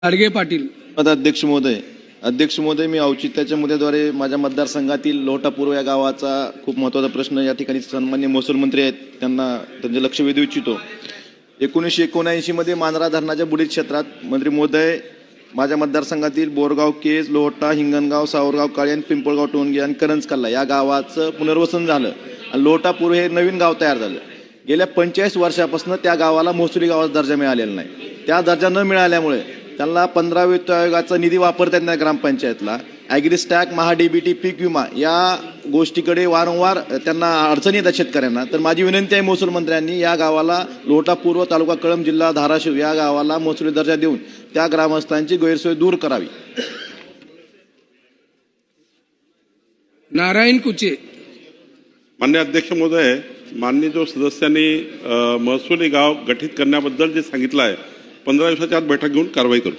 गाडगे पाटील. अध्यक्ष महोदय, मी औचित्याच्या मुद्द्याद्वारे माझ्या मतदारसंघातील लोहटा पूर्व या गावाचा खूप महत्त्वाचा प्रश्न या ठिकाणी सन्माननीय महसूल मंत्री आहेत त्यांचे लक्ष वेधू इच्छितो. 1979 मध्ये मांजरा धरणाच्या बुडीत क्षेत्रात मंत्री महोदय माझ्या मतदारसंघातील बोरगाव, केज, लोहटा, हिंगणगाव, सावरगाव, काळे आणि पिंपळगाव, टोणगे आणि करंजकल्ला या गावाचं पुनर्वसन झालं आणि लोहटा पूर्व हे नवीन गाव तयार झालं. गेल्या 45 वर्षापासून त्या गावाला महसुली गावाचा दर्जा मिळालेला नाही. त्या दर्जा न मिळाल्यामुळे त्यांना 15 वित्त आयोगाचा निधी वापरता येत नाही. ग्रामपंचायतला ॲग्रिस्टॅक, महाडीबीटी, पीक विमा या गोष्टीकडे वारंवार त्यांना अडचणी येतात शेतकऱ्यांना. तर माझी विनंती आहे महसूल मंत्र्यांनी या गावाला लोहटा पूर्व, तालुका कळंब, जिल्हा धाराशिव या गावाला महसुली दर्जा देऊन त्या ग्रामस्थांची गैरसोय दूर करावी. नारायण कुचे. माननीय अध्यक्ष महोदय, माननीय जो सदस्यांनी महसुली गाव गठीत करण्याबद्दल जे सांगितलं आहे 15 दिवसाच्या आत बैठक घेऊन कारवाई करू.